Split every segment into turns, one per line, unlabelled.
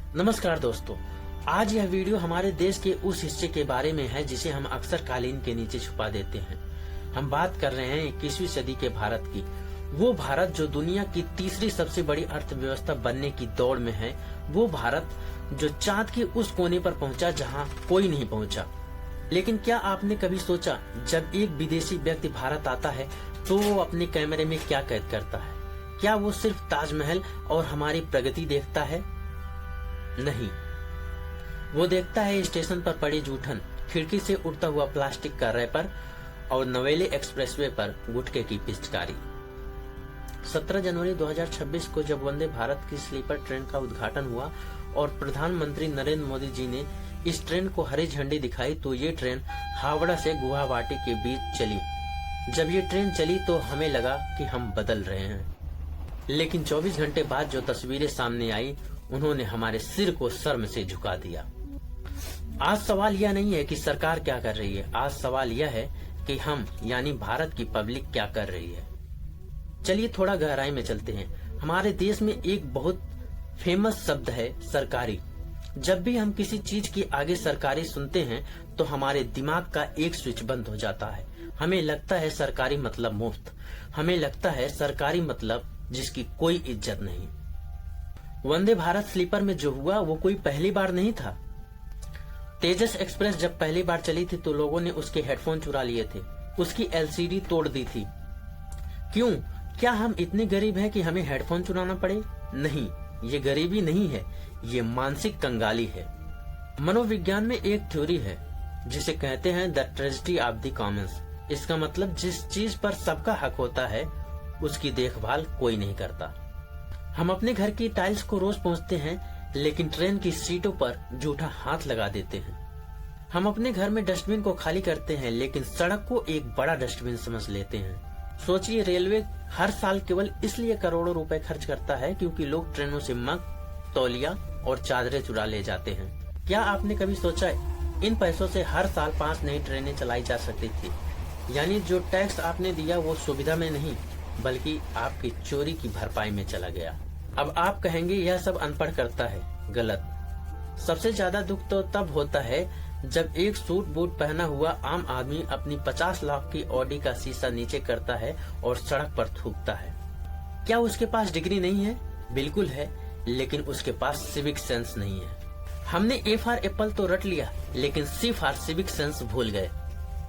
नमस्कार दोस्तों, आज यह वीडियो हमारे देश के उस हिस्से के बारे में है जिसे हम अक्सर कालीन के नीचे छुपा देते हैं। हम बात कर रहे हैं 21वीं सदी के भारत की। वो भारत जो दुनिया की तीसरी सबसे बड़ी अर्थव्यवस्था बनने की दौड़ में है। वो भारत जो चांद के उस कोने पर पहुंचा जहां कोई नहीं पहुंचा। लेकिन क्या आपने कभी सोचा, जब एक विदेशी व्यक्ति भारत आता है तो वो अपने कैमरे में क्या कैद करता है? क्या वो सिर्फ ताजमहल और हमारी प्रगति देखता है? नहीं, वो देखता है स्टेशन पर पड़ी जूठन, खिड़की से उड़ता हुआ प्लास्टिक का रैपर और नवेले एक्सप्रेसवे पर गुटखे की पिचकारी। 17 जनवरी 2026 को जब वंदे भारत की स्लीपर ट्रेन का उद्घाटन हुआ और प्रधानमंत्री नरेंद्र मोदी जी ने इस ट्रेन को हरी झंडी दिखाई तो ये ट्रेन हावड़ा से गुवाहाटी के बीच चली। जब ये ट्रेन चली तो हमें लगा कि हम बदल रहे हैं, लेकिन 24 घंटे बाद जो तस्वीरें सामने आई उन्होंने हमारे सिर को शर्म से झुका दिया। आज सवाल यह नहीं है कि सरकार क्या कर रही है, आज सवाल यह है कि हम यानी भारत की पब्लिक क्या कर रही है। चलिए थोड़ा गहराई में चलते हैं। हमारे देश में एक बहुत फेमस शब्द है सरकारी। जब भी हम किसी चीज के आगे सरकारी सुनते हैं तो हमारे दिमाग का एक स्विच बंद हो जाता है। हमें लगता है सरकारी मतलब मुफ्त, हमें लगता है सरकारी मतलब जिसकी कोई इज्जत नहीं। वंदे भारत स्लीपर में जो हुआ वो कोई पहली बार नहीं था। तेजस एक्सप्रेस जब पहली बार चली थी तो लोगों ने उसके हेडफोन चुरा लिए थे, उसकी एलसीडी तोड़ दी थी। क्यों? क्या हम इतने गरीब हैं कि हमें हेडफोन चुराना पड़े? नहीं, ये गरीबी नहीं है, ये मानसिक कंगाली है। मनोविज्ञान में एक थ्योरी है जिसे कहते हैं the tragedy of the Commons. इसका मतलब जिस चीज पर सबका हक होता है उसकी देखभाल कोई नहीं करता। हम अपने घर की टाइल्स को रोज पोंछते हैं, लेकिन ट्रेन की सीटों पर जूठा हाथ लगा देते हैं। हम अपने घर में डस्टबिन को खाली करते हैं, लेकिन सड़क को एक बड़ा डस्टबिन समझ लेते हैं। सोचिए, रेलवे हर साल केवल इसलिए करोड़ों रुपए खर्च करता है क्योंकि लोग ट्रेनों से मग, तौलिया और चादरें चुरा ले जाते हैं। क्या आपने कभी सोचा इन पैसों से हर साल 5 नई ट्रेनें चलाई जा सकती थी? यानी जो टैक्स आपने दिया वो सुविधा में नहीं बल्कि आपकी चोरी की भरपाई में चला गया। अब आप कहेंगे यह सब अनपढ़ करता है। गलत। सबसे ज्यादा दुख तो तब होता है जब एक सूट बूट पहना हुआ आम आदमी अपनी 50 लाख की ऑडी का शीशा नीचे करता है और सड़क पर थूकता है। क्या उसके पास डिग्री नहीं है? बिल्कुल है, लेकिन उसके पास सिविक सेंस नहीं है। हमने ए फॉर एप्पल तो रट लिया, लेकिन सी फॉर सिविक सेंस भूल गए।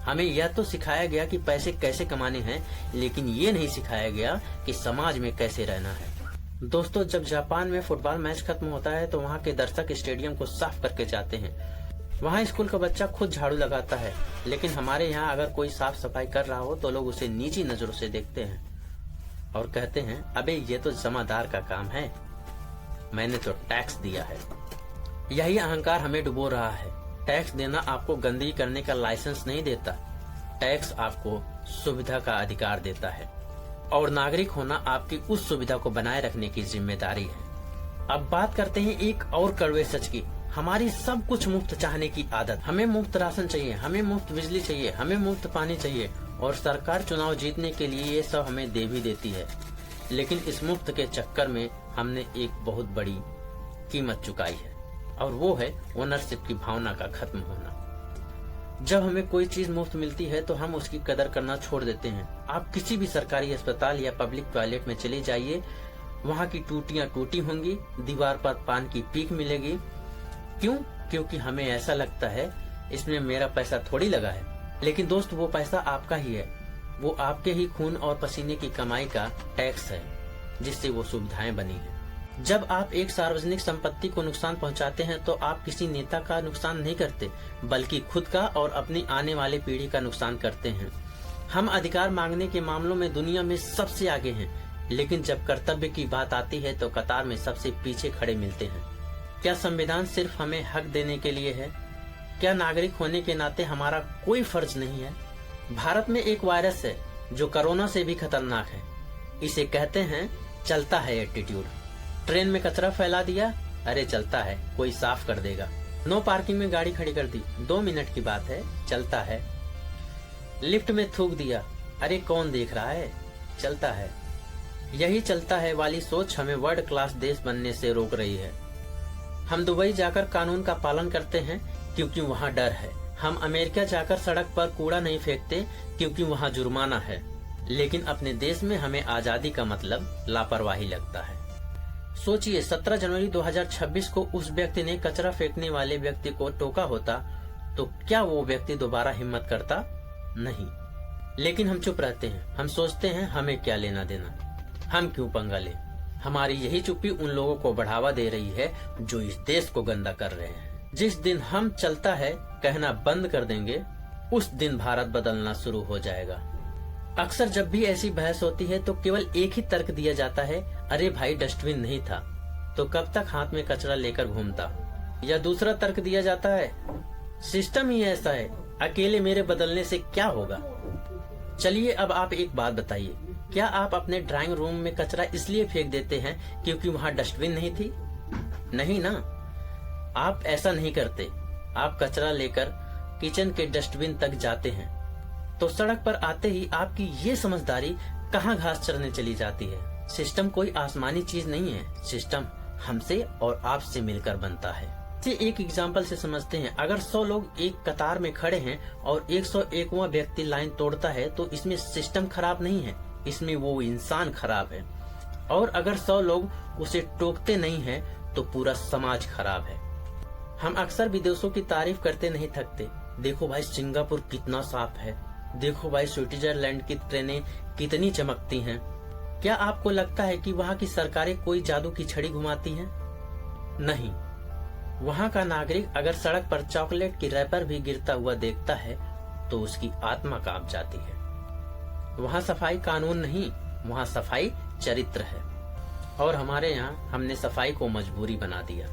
हमें यह तो सिखाया गया कि पैसे कैसे कमाने हैं, लेकिन ये नहीं सिखाया गया कि समाज में कैसे रहना है। दोस्तों, जब जापान में फुटबॉल मैच खत्म होता है तो वहाँ के दर्शक स्टेडियम को साफ करके जाते हैं। वहाँ स्कूल का बच्चा खुद झाड़ू लगाता है, लेकिन हमारे यहाँ अगर कोई साफ सफाई कर रहा हो तो लोग उसे नीची नजरों से देखते हैं और कहते हैं, अबे ये तो जमादार का काम है, मैंने तो टैक्स दिया है। यही अहंकार हमें डुबो रहा है। टैक्स देना आपको गंदगी करने का लाइसेंस नहीं देता, टैक्स आपको सुविधा का अधिकार देता है और नागरिक होना आपकी उस सुविधा को बनाए रखने की जिम्मेदारी है। अब बात करते हैं एक और कड़वे सच की, हमारी सब कुछ मुफ्त चाहने की आदत। हमें मुफ्त राशन चाहिए, हमें मुफ्त बिजली चाहिए, हमें मुफ्त पानी चाहिए और सरकार चुनाव जीतने के लिए ये सब हमें दे भी देती है। लेकिन इस मुफ्त के चक्कर में हमने एक बहुत बड़ी कीमत चुकाई है और वो है ओनरशिप की भावना का खत्म होना। जब हमें कोई चीज मुफ्त मिलती है तो हम उसकी कदर करना छोड़ देते हैं। आप किसी भी सरकारी अस्पताल या पब्लिक टॉयलेट में चले जाइए, वहाँ की टूटियां टूटी होंगी, दीवार पर पान की पीक मिलेगी। क्यों? क्योंकि हमें ऐसा लगता है इसमें मेरा पैसा थोड़ी लगा है। लेकिन दोस्त, वो पैसा आपका ही है, वो आपके ही खून और पसीने की कमाई का टैक्स है जिससे वो सुविधाएं बनी है। जब आप एक सार्वजनिक संपत्ति को नुकसान पहुंचाते हैं तो आप किसी नेता का नुकसान नहीं करते बल्कि खुद का और अपनी आने वाली पीढ़ी का नुकसान करते हैं। हम अधिकार मांगने के मामलों में दुनिया में सबसे आगे हैं, लेकिन जब कर्तव्य की बात आती है तो कतार में सबसे पीछे खड़े मिलते हैं। क्या संविधान सिर्फ हमें हक देने के लिए है? क्या नागरिक होने के नाते हमारा कोई फर्ज नहीं है? भारत में एक वायरस है जो कोरोना से भी खतरनाक है। इसे कहते हैं चलता है एटीट्यूड। ट्रेन में कचरा फैला दिया, अरे चलता है, कोई साफ कर देगा। नो पार्किंग में गाड़ी खड़ी कर दी, 2 मिनट की बात है, चलता है। लिफ्ट में थूक दिया, अरे कौन देख रहा है, चलता है। यही चलता है वाली सोच हमें वर्ल्ड क्लास देश बनने से रोक रही है। हम दुबई जाकर कानून का पालन करते हैं क्योंकि वहाँ डर है। हम अमेरिका जाकर सड़क पर कूड़ा नहीं फेंकते क्योंकि वहाँ जुर्माना है। लेकिन अपने देश में हमें आजादी का मतलब लापरवाही लगता है। सोचिए, 17 जनवरी 2026 को उस व्यक्ति ने कचरा फेंकने वाले व्यक्ति को टोका होता तो क्या वो व्यक्ति दोबारा हिम्मत करता? नहीं। लेकिन हम चुप रहते हैं। हम सोचते हैं हमें क्या लेना देना, हम क्यों पंगा ले। हमारी यही चुप्पी उन लोगों को बढ़ावा दे रही है जो इस देश को गंदा कर रहे हैं। जिस दिन हम चलता है कहना बंद कर देंगे, उस दिन भारत बदलना शुरू हो जाएगा। अक्सर जब भी ऐसी बहस होती है तो केवल एक ही तर्क दिया जाता है, अरे भाई डस्टबिन नहीं था तो कब तक हाथ में कचरा लेकर घूमता। या दूसरा तर्क दिया जाता है, सिस्टम ही ऐसा है, अकेले मेरे बदलने से क्या होगा। चलिए अब आप एक बात बताइए, क्या आप अपने ड्राइंग रूम में कचरा इसलिए फेंक देते हैं क्योंकि वहाँ डस्टबिन नहीं थी? नहीं ना, आप ऐसा नहीं करते। आप कचरा लेकर किचन के डस्टबिन तक जाते हैं तो सड़क पर आते ही आपकी ये समझदारी कहाँ घास चरने चली जाती है। सिस्टम कोई आसमानी चीज नहीं है, सिस्टम हमसे और आपसे मिलकर बनता है। इसे एक एग्जाम्पल से समझते हैं। अगर 100 लोग एक कतार में खड़े हैं और 101वां व्यक्ति लाइन तोड़ता है तो इसमें सिस्टम खराब नहीं है, इसमें वो इंसान खराब है। और अगर 100 लोग उसे टोकते नहीं हैं तो पूरा समाज खराब है। हम अक्सर विदेशों की तारीफ करते नहीं थकते। देखो भाई सिंगापुर कितना साफ है, देखो भाई स्विट्जरलैंड की ट्रेनें कितनी चमकती हैं। क्या आपको लगता है कि वहाँ की सरकारें कोई जादू की छड़ी घुमाती हैं? नहीं। वहाँ का नागरिक अगर सड़क पर चॉकलेट की रैपर भी गिरता हुआ देखता है तो उसकी आत्मा कांप जाती है। वहाँ सफाई कानून नहीं, वहाँ सफाई चरित्र है। और हमारे यहाँ हमने सफाई को मजबूरी बना दिया।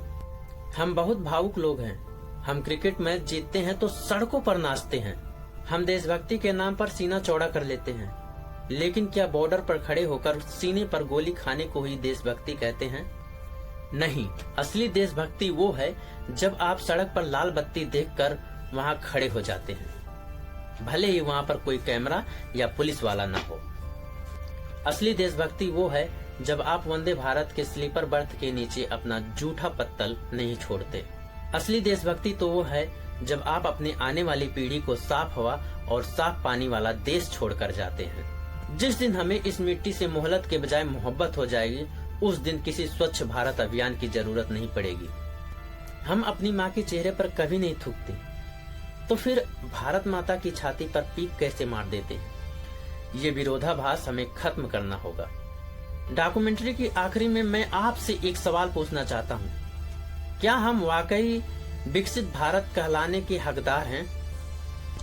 हम बहुत भावुक लोग हैं। हम क्रिकेट मैच जीतते हैं तो सड़कों पर नाचते हैं। हम देशभक्ति के नाम पर सीना चौड़ा कर लेते हैं। लेकिन क्या बॉर्डर पर खड़े होकर सीने पर गोली खाने को ही देशभक्ति कहते हैं? नहीं, असली देशभक्ति वो है जब आप सड़क पर लाल बत्ती देखकर वहां खड़े हो जाते हैं, भले ही वहां पर कोई कैमरा या पुलिस वाला ना हो। असली देशभक्ति वो है जब आप वंदे भारत के स्लीपर बर्थ के नीचे अपना जूठा पत्तल नहीं छोड़ते। असली देशभक्ति तो वो है जब आप अपने आने वाली पीढ़ी को साफ हवा और साफ पानी वाला देश छोड़कर जाते हैं। जिस दिन हमें इस मिट्टी से मोहब्बत के बजाय मोहब्बत हो जाएगी, उस दिन किसी स्वच्छ भारत अभियान की जरूरत नहीं पड़ेगी। हम अपनी माँ के चेहरे पर कभी नहीं थूकते, तो फिर भारत माता की छाती पर पीक कैसे मार देते हैं? ये विरोधाभास हमें खत्म करना होगा। डॉक्यूमेंट्री की आखिरी में मैं आपसे एक सवाल पूछना चाहता हूँ, क्या हम वाकई विकसित भारत कहलाने के हकदार हैं?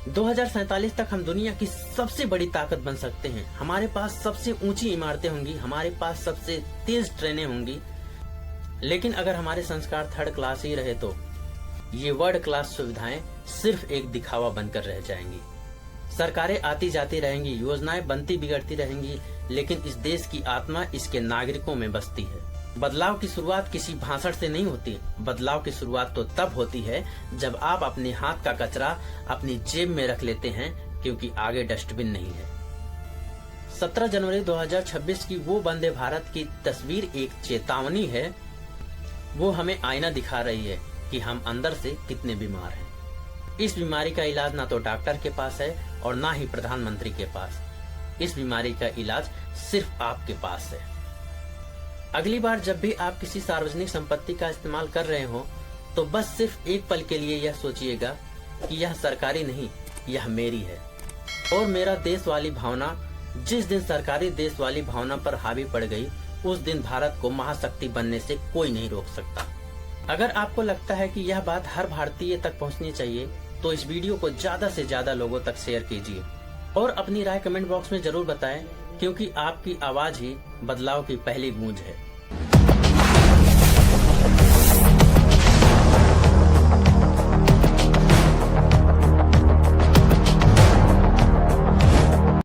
2047 तक हम दुनिया की सबसे बड़ी ताकत बन सकते हैं। हमारे पास सबसे ऊंची इमारतें होंगी, हमारे पास सबसे तेज ट्रेनें होंगी। लेकिन अगर हमारे संस्कार थर्ड क्लास ही रहे तो ये वर्ल्ड क्लास सुविधाएं सिर्फ एक दिखावा बनकर रह जाएंगी। सरकारें आती जाती रहेंगी, योजनाएं बनती बिगड़ती रहेंगी, लेकिन इस देश की आत्मा इसके नागरिकों में बसती है। बदलाव की शुरुआत किसी भाषण से नहीं होती। बदलाव की शुरुआत तो तब होती है जब आप अपने हाथ का कचरा अपनी जेब में रख लेते हैं, क्योंकि आगे डस्टबिन नहीं है। 17 जनवरी 2026 की वो वंदे भारत की तस्वीर एक चेतावनी है। वो हमें आईना दिखा रही है कि हम अंदर से कितने बीमार हैं। इस बीमारी का इलाज ना तो डॉक्टर के पास है और ना ही प्रधानमंत्री के पास। इस बीमारी का इलाज सिर्फ आपके पास है। अगली बार जब भी आप किसी सार्वजनिक संपत्ति का इस्तेमाल कर रहे हो तो बस सिर्फ एक पल के लिए यह सोचिएगा कि यह सरकारी नहीं, यह मेरी है। और मेरा देश वाली भावना जिस दिन सरकारी देश वाली भावना पर हावी पड़ गई, उस दिन भारत को महाशक्ति बनने से कोई नहीं रोक सकता। अगर आपको लगता है कि यह बात हर भारतीय तक पहुंचनी चाहिए तो इस वीडियो को ज्यादा से ज्यादा लोगों तक शेयर कीजिए और अपनी राय कमेंट बॉक्स में जरूर बताएं, क्योंकि आपकी आवाज ही बदलाव की पहली गूंज है।